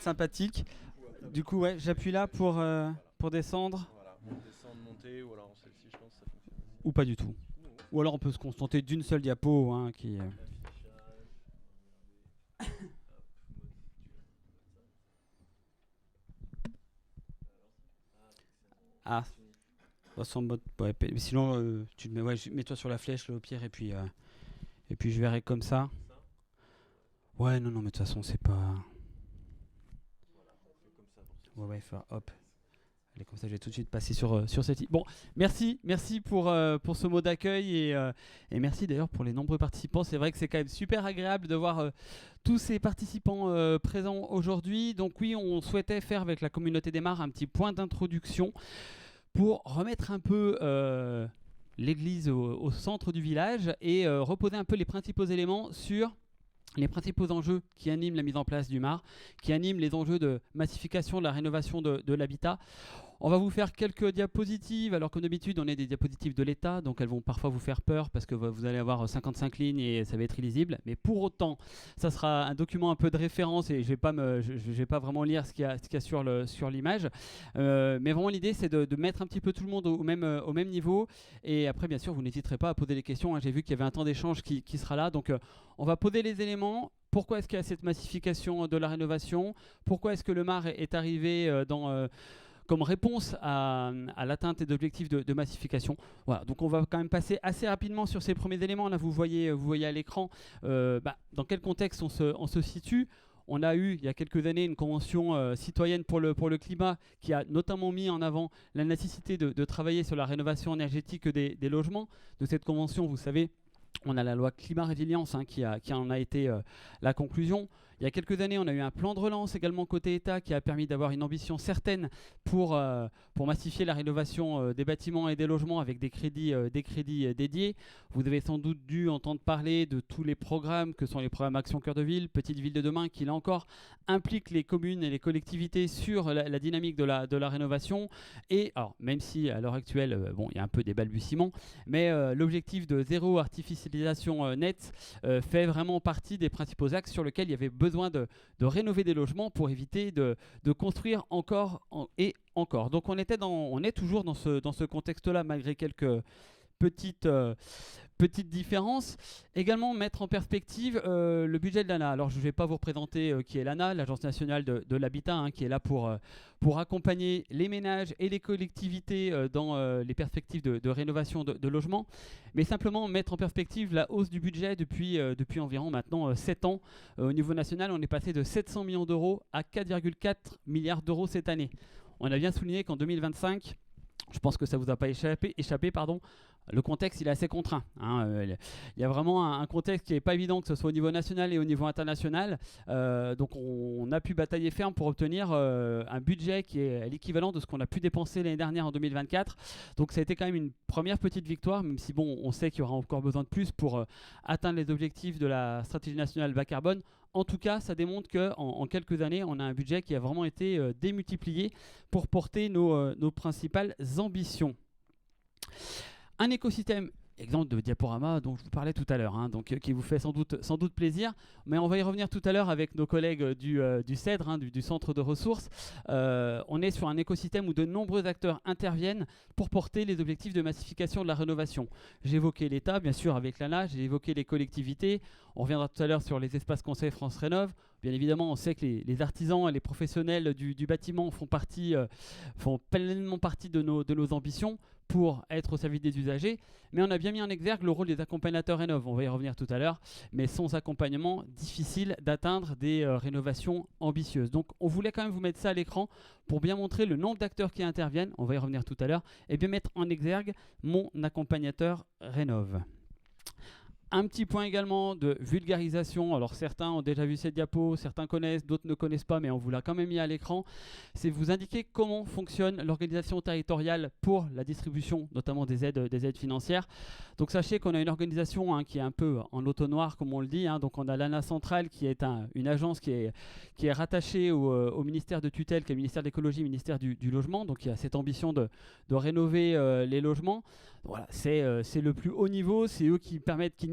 être sympathique. Du coup, ouais, j'appuie là pour descendre. Voilà, descendre, monter, ou alors celle-ci, je pense que ça fonctionne aussi. Ou pas du tout. Ou alors on peut se contenter d'une seule diapo qui. Ah, sans mode. Ouais, sinon, tu te mets, ouais, mets-toi sur la flèche là, au pire et puis je verrai comme ça. Ouais, non, mais de toute façon, c'est pas. Ouais, hop. Allez, comme ça, je vais tout de suite passer sur cette. Bon, merci pour ce mot d'accueil et merci d'ailleurs pour les nombreux participants. C'est vrai que c'est quand même super agréable de voir tous ces participants présents aujourd'hui. Donc oui, on souhaitait faire avec la communauté des Mares un petit point d'introduction pour remettre un peu l'église au centre du village et reposer un peu les principaux éléments sur les principaux enjeux qui animent la mise en place du MAR, qui animent les enjeux de massification, de la rénovation de l'habitat. On va vous faire quelques diapositives, alors comme d'habitude on est des diapositives de l'État, donc elles vont parfois vous faire peur parce que vous allez avoir 55 lignes et ça va être illisible, mais pour autant ça sera un document un peu de référence et je vais pas vraiment lire ce qu'il y a sur l'image, mais vraiment l'idée c'est de mettre un petit peu tout le monde au même niveau, et après bien sûr vous n'hésiterez pas à poser des questions, hein. J'ai vu qu'il y avait un temps d'échange qui sera là, donc on va poser les éléments. Pourquoi est-ce qu'il y a cette massification de la rénovation? Pourquoi est-ce que le MAR est arrivé comme réponse à l'atteinte des objectifs de massification? Voilà, donc on va quand même passer assez rapidement sur ces premiers éléments. Là, vous voyez à l'écran dans quel contexte on se situe. On a eu, il y a quelques années, une convention citoyenne pour le climat qui a notamment mis en avant la nécessité de travailler sur la rénovation énergétique des logements. De cette convention, vous savez, on a la loi climat résilience qui en a été la conclusion. Il y a quelques années, on a eu un plan de relance également côté État qui a permis d'avoir une ambition certaine pour massifier la rénovation des bâtiments et des logements avec des crédits dédiés. Vous avez sans doute dû entendre parler de tous les programmes que sont les programmes Action Cœur de Ville, Petite Ville de demain, qui là encore impliquent les communes et les collectivités sur la dynamique de la rénovation. Et alors, même si à l'heure actuelle, il y a un peu des balbutiements, mais l'objectif de zéro artificialisation nette fait vraiment partie des principaux axes sur lesquels il y avait besoin de rénover des logements pour éviter de construire encore et encore. Donc on est toujours dans ce contexte-là, malgré quelques petites différences. Également mettre en perspective le budget de l'ANA. Alors je ne vais pas vous représenter qui est l'ANA, l'Agence nationale de l'habitat, qui est là pour accompagner les ménages et les collectivités dans les perspectives de rénovation de logements, mais simplement mettre en perspective la hausse du budget depuis environ maintenant 7 ans. Au niveau national, on est passé de 700 millions d'euros à 4,4 milliards d'euros cette année. On a bien souligné qu'en 2025, je pense que ça ne vous a pas échappé, le contexte il est assez contraint. Il y a vraiment un contexte qui n'est pas évident, que ce soit au niveau national et au niveau international. Donc on a pu batailler ferme pour obtenir un budget qui est l'équivalent de ce qu'on a pu dépenser l'année dernière en 2024. Donc ça a été quand même une première petite victoire, même si on sait qu'il y aura encore besoin de plus pour atteindre les objectifs de la stratégie nationale bas carbone. En tout cas, ça démontre qu'en quelques années, on a un budget qui a vraiment été démultiplié pour porter nos principales ambitions. Un écosystème, exemple de diaporama dont je vous parlais tout à l'heure, qui vous fait sans doute plaisir, mais on va y revenir tout à l'heure avec nos collègues du CEDRE, du Centre de ressources. On est sur un écosystème où de nombreux acteurs interviennent pour porter les objectifs de massification de la rénovation. J'ai évoqué l'État, bien sûr, avec l'ANA, j'ai évoqué les collectivités, on reviendra tout à l'heure sur les espaces conseils France Rénov'. Bien évidemment, on sait que les artisans et les professionnels du bâtiment font pleinement partie de nos ambitions pour être au service des usagers, mais on a bien mis en exergue le rôle des accompagnateurs rénov', on va y revenir tout à l'heure, mais sans accompagnement, difficile d'atteindre des rénovations ambitieuses. Donc on voulait quand même vous mettre ça à l'écran pour bien montrer le nombre d'acteurs qui interviennent, on va y revenir tout à l'heure, et bien mettre en exergue mon accompagnateur rénov'. Un petit point également de vulgarisation. Alors certains ont déjà vu cette diapo, certains connaissent, d'autres ne connaissent pas, mais on vous l'a quand même mis à l'écran. C'est vous indiquer comment fonctionne l'organisation territoriale pour la distribution, notamment des aides financières. Donc sachez qu'on a une organisation qui est un peu en auto-noir, comme on le dit. Donc on a l'ANA Centrale qui est une agence qui est rattachée au ministère de tutelle, qui est le ministère de l'écologie, ministère du logement. Donc il y a cette ambition de rénover les logements. Voilà, c'est le plus haut niveau, c'est eux qui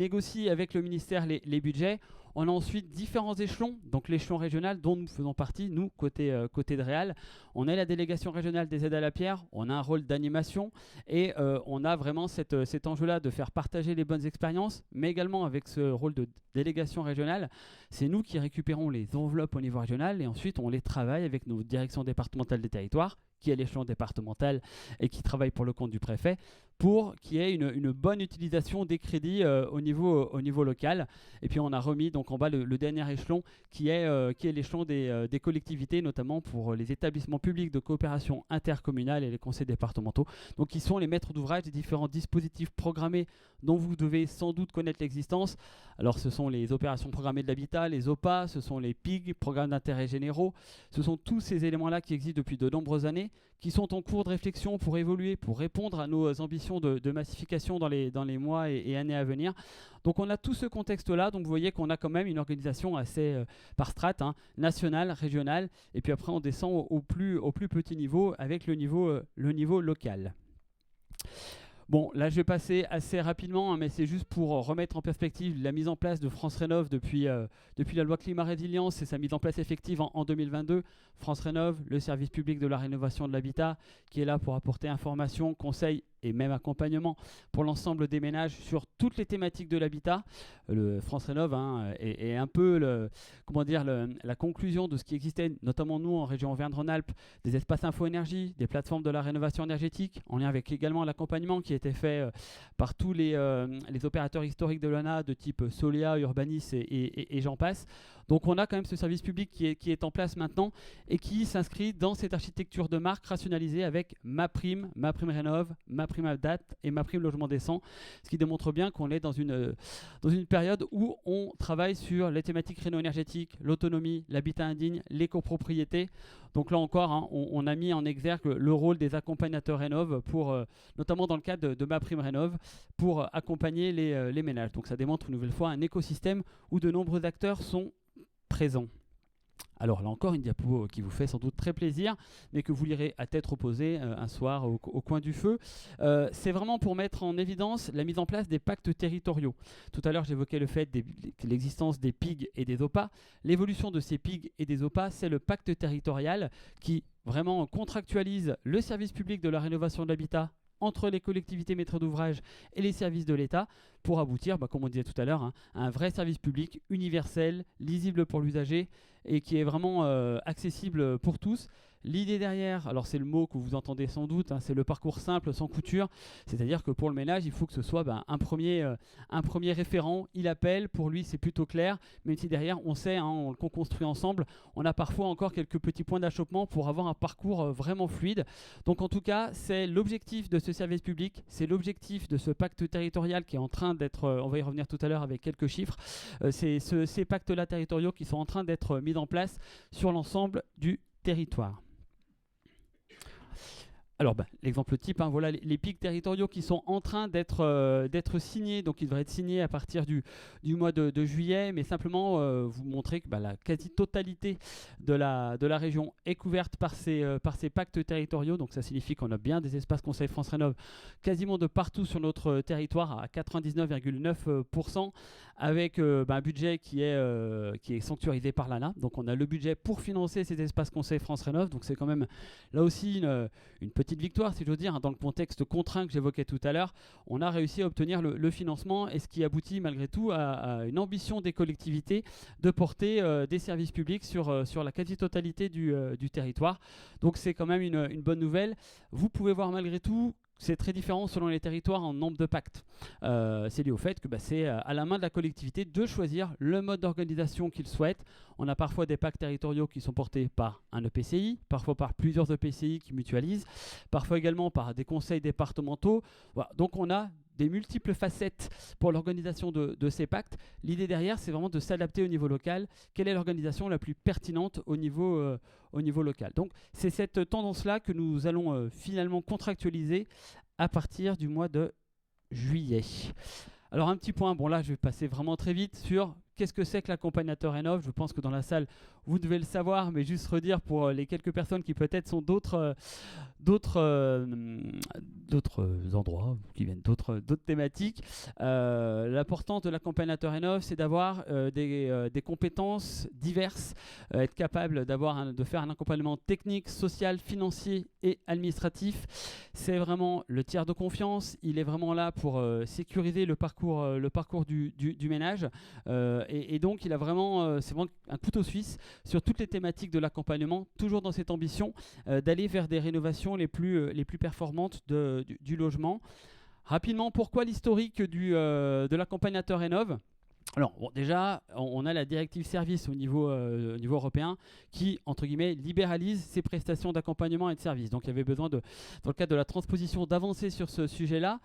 négocie avec le ministère les budgets. On a ensuite différents échelons, donc l'échelon régional dont nous faisons partie, nous, côté de Réal. On est la délégation régionale des aides à la pierre, on a un rôle d'animation et on a vraiment cet enjeu-là de faire partager les bonnes expériences, mais également avec ce rôle de délégation régionale, c'est nous qui récupérons les enveloppes au niveau régional et ensuite on les travaille avec nos directions départementales des territoires, qui est l'échelon départemental et qui travaille pour le compte du préfet, pour qu'il y ait une bonne utilisation des crédits au niveau local. Et puis on a remis donc en bas le dernier échelon qui est l'échelon des collectivités, notamment pour les établissements publics de coopération intercommunale et les conseils départementaux, donc qui sont les maîtres d'ouvrage des différents dispositifs programmés dont vous devez sans doute connaître l'existence. Alors ce sont les opérations programmées de l'habitat, les OPA, ce sont les PIG, programmes d'intérêt généraux, ce sont tous ces éléments-là qui existent depuis de nombreuses années, qui sont en cours de réflexion pour évoluer, pour répondre à nos ambitions de massification dans les mois et années à venir. Donc on a tout ce contexte-là, donc vous voyez qu'on a quand même une organisation assez par strate, nationale, régionale, et puis après on descend au plus petit niveau avec le niveau local. Bon, là je vais passer assez rapidement, mais c'est juste pour remettre en perspective la mise en place de France Rénov depuis la loi Climat Résilience et sa mise en place effective en 2022. France Rénov, le service public de la rénovation de l'habitat, qui est là pour apporter information, conseils et même accompagnement pour l'ensemble des ménages sur toutes les thématiques de l'habitat. Le France Rénov est un peu la conclusion de ce qui existait, notamment nous en région Auvergne-Rhône-Alpes, des espaces info-énergie, des plateformes de la rénovation énergétique, en lien avec également l'accompagnement qui a été fait par tous les opérateurs historiques de l'ANA de type Solea, Urbanis et j'en passe. Donc on a quand même ce service public qui est en place maintenant et qui s'inscrit dans cette architecture de marque rationalisée avec MaPrime Rénov, MaPrime Habitat et MaPrime Logement Décent, ce qui démontre bien qu'on est dans une période où on travaille sur les thématiques réno-énergétiques, l'autonomie, l'habitat indigne, l'écopropriété. Donc là encore, on a mis en exergue le rôle des accompagnateurs Rénov, notamment dans le cadre de MaPrime Rénov, pour accompagner les ménages. Donc ça démontre une nouvelle fois un écosystème où de nombreux acteurs sont présents. Alors là encore, une diapo qui vous fait sans doute très plaisir, mais que vous lirez à tête reposée un soir au coin du feu. C'est vraiment pour mettre en évidence la mise en place des pactes territoriaux. Tout à l'heure, j'évoquais le fait de l'existence des PIG et des OPA. L'évolution de ces PIG et des OPA, c'est le pacte territorial qui vraiment contractualise le service public de la rénovation de l'habitat entre les collectivités maîtres d'ouvrage et les services de l'État pour aboutir, comme on disait tout à l'heure, à un vrai service public universel, lisible pour l'usager et qui est vraiment accessible pour tous. L'idée derrière, alors c'est le mot que vous entendez sans doute, c'est le parcours simple sans couture, c'est-à-dire que pour le ménage, il faut que ce soit un premier référent, il appelle, pour lui c'est plutôt clair, même si derrière on sait, on le construit ensemble, on a parfois encore quelques petits points d'achoppement pour avoir un parcours vraiment fluide. Donc en tout cas, c'est l'objectif de ce service public, c'est l'objectif de ce pacte territorial qui est en train d'être, on va y revenir tout à l'heure avec quelques chiffres, c'est ces pactes-là territoriaux qui sont en train d'être mis en place sur l'ensemble du territoire. Alors, l'exemple type, voilà les pics territoriaux qui sont en train d'être signés. Donc, ils devraient être signés à partir du mois de juillet. Mais simplement, vous montrer que la quasi-totalité de la région est couverte par ces pactes territoriaux. Donc, ça signifie qu'on a bien des espaces Conseil France Rénov quasiment de partout sur notre territoire à 99,9%, avec un budget qui est sanctuarisé par l'ANA. Donc, on a le budget pour financer ces espaces Conseil France Rénov. Donc, c'est quand même là aussi une petite victoire, si j'ose dire, dans le contexte contraint que j'évoquais tout à l'heure. On a réussi à obtenir le financement et ce qui aboutit malgré tout à une ambition des collectivités de porter des services publics sur la quasi-totalité du territoire. Donc c'est quand même une bonne nouvelle. Vous pouvez voir malgré tout, c'est très différent selon les territoires en nombre de pactes. C'est lié au fait que c'est à la main de la collectivité de choisir le mode d'organisation qu'il souhaite. On a parfois des pactes territoriaux qui sont portés par un EPCI, parfois par plusieurs EPCI qui mutualisent, parfois également par des conseils départementaux. Voilà. Donc on a des multiples facettes pour l'organisation de ces pactes. L'idée derrière, c'est vraiment de s'adapter au niveau local. Quelle est l'organisation la plus pertinente au niveau local? Donc, c'est cette tendance-là que nous allons finalement contractualiser à partir du mois de juillet. Alors, un petit point, là, je vais passer vraiment très vite sur qu'est-ce que c'est que l'accompagnateur Rénov'? Je pense que dans la salle, vous devez le savoir, mais juste redire pour les quelques personnes qui peut-être sont d'autres endroits, qui viennent d'autres thématiques. L'importance de l'accompagnateur Rénov', c'est d'avoir des compétences diverses, être capable de faire un accompagnement technique, social, financier et administratif. C'est vraiment le tiers de confiance. Il est vraiment là pour sécuriser le parcours du ménage. Et donc, il a vraiment, c'est vraiment un couteau suisse sur toutes les thématiques de l'accompagnement, toujours dans cette ambition d'aller vers des rénovations les plus performantes du logement. Rapidement, pourquoi l'historique de l'accompagnateur Rénov'? Alors, bon, déjà, on a la directive service au niveau européen qui, entre guillemets, libéralise ces prestations d'accompagnement et de service. Donc, il y avait besoin, dans le cadre de la transposition, d'avancer sur ce sujet-là.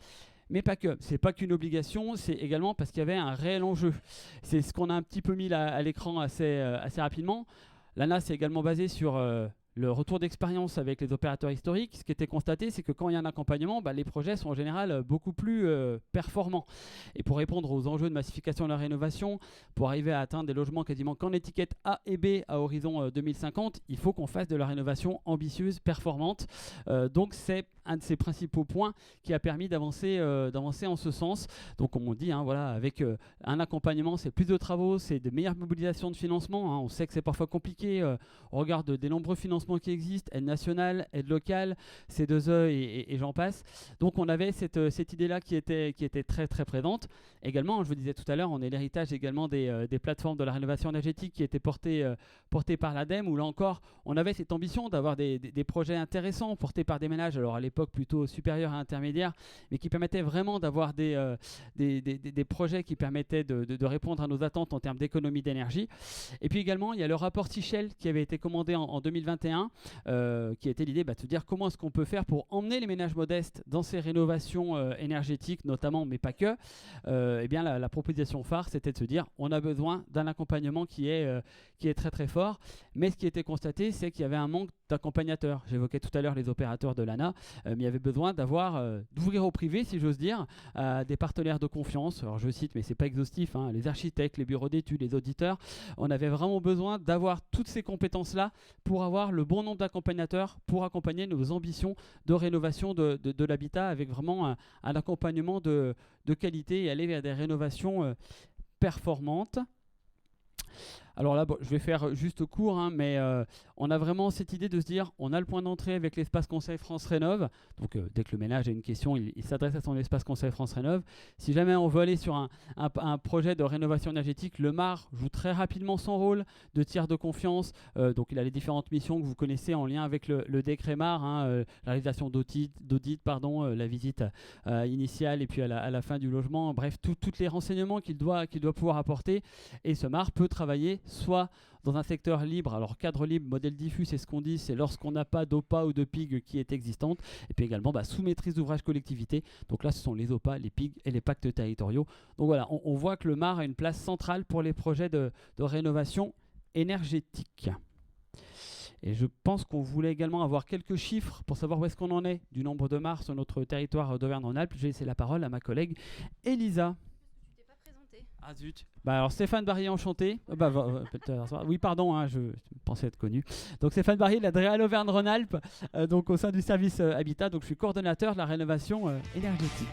Mais pas que. C'est pas qu'une obligation, c'est également parce qu'il y avait un réel enjeu. C'est ce qu'on a un petit peu mis là, à l'écran assez rapidement. L'ANA, c'est également basé sur le retour d'expérience avec les opérateurs historiques. Ce qui était constaté, c'est que quand il y a un accompagnement, les projets sont en général beaucoup plus performants. Et pour répondre aux enjeux de massification de la rénovation, pour arriver à atteindre des logements quasiment qu'en étiquette A et B à horizon 2050, il faut qu'on fasse de la rénovation ambitieuse, performante. Donc c'est un de ces principaux points qui a permis d'avancer en ce sens. Donc comme on dit, voilà, avec un accompagnement, c'est plus de travaux, c'est de meilleures mobilisations de financement. On sait que c'est parfois compliqué. On regarde des nombreux financements qui existent, aide nationale, aide locale, C2E et j'en passe. Donc on avait cette idée-là qui était très très présente. Également, je vous disais tout à l'heure, on est l'héritage également des plateformes de la rénovation énergétique qui étaient portées par l'ADEME, où là encore, on avait cette ambition d'avoir des projets intéressants portés par des ménages, alors à l'époque plutôt supérieurs à intermédiaires, mais qui permettaient vraiment d'avoir des projets qui permettaient de répondre à nos attentes en termes d'économie d'énergie. Et puis également, il y a le rapport Sichel qui avait été commandé en 2021, qui était l'idée de se dire comment est-ce qu'on peut faire pour emmener les ménages modestes dans ces rénovations énergétiques notamment, mais pas que. Eh bien la proposition phare, c'était de se dire on a besoin d'un accompagnement qui est très très fort, mais ce qui était constaté, c'est qu'il y avait un manque d'accompagnateurs. J'évoquais tout à l'heure les opérateurs de l'ANA, mais il y avait besoin d'ouvrir au privé, si j'ose dire, des partenaires de confiance. Alors je cite, mais c'est pas exhaustif, les architectes, les bureaux d'études, les auditeurs. On avait vraiment besoin d'avoir toutes ces compétences-là pour avoir le bon nombre d'accompagnateurs pour accompagner nos ambitions de rénovation de l'habitat avec vraiment un accompagnement de qualité et aller vers des rénovations performantes. Alors là, je vais faire juste court, mais on a vraiment cette idée de se dire, on a le point d'entrée avec l'espace conseil France Rénov'. Donc dès que le ménage a une question, il s'adresse à son espace conseil France Rénov'. Si jamais on veut aller sur un projet de rénovation énergétique, le MAR joue très rapidement son rôle de tiers de confiance. Donc il a les différentes missions que vous connaissez en lien avec le décret MAR, la réalisation d'audit, la visite initiale et puis à la fin du logement. Bref, tous les renseignements qu'il doit pouvoir apporter. Et ce MAR peut travailler soit dans un secteur libre, alors cadre libre, modèle diffus, c'est ce qu'on dit, c'est lorsqu'on n'a pas d'OPA ou de PIG qui est existante, et puis également sous maîtrise d'ouvrage collectivité, donc là ce sont les OPA, les PIG et les pactes territoriaux. Donc voilà, on voit que le MAR a une place centrale pour les projets de rénovation énergétique. Et je pense qu'on voulait également avoir quelques chiffres pour savoir où est-ce qu'on en est du nombre de MAR sur notre territoire d'Auvergne-Rhône-Alpes. Je vais laisser la parole à ma collègue Elisa. Tu t'es pas présentée. Ah zut. Alors Stéphane Barrier, enchanté. Oui, pardon, je pensais être connu. Donc Stéphane Barrier, de la DREAL Auvergne-Rhône-Alpes, donc au sein du service Habitat. Donc je suis coordonnateur de la rénovation énergétique.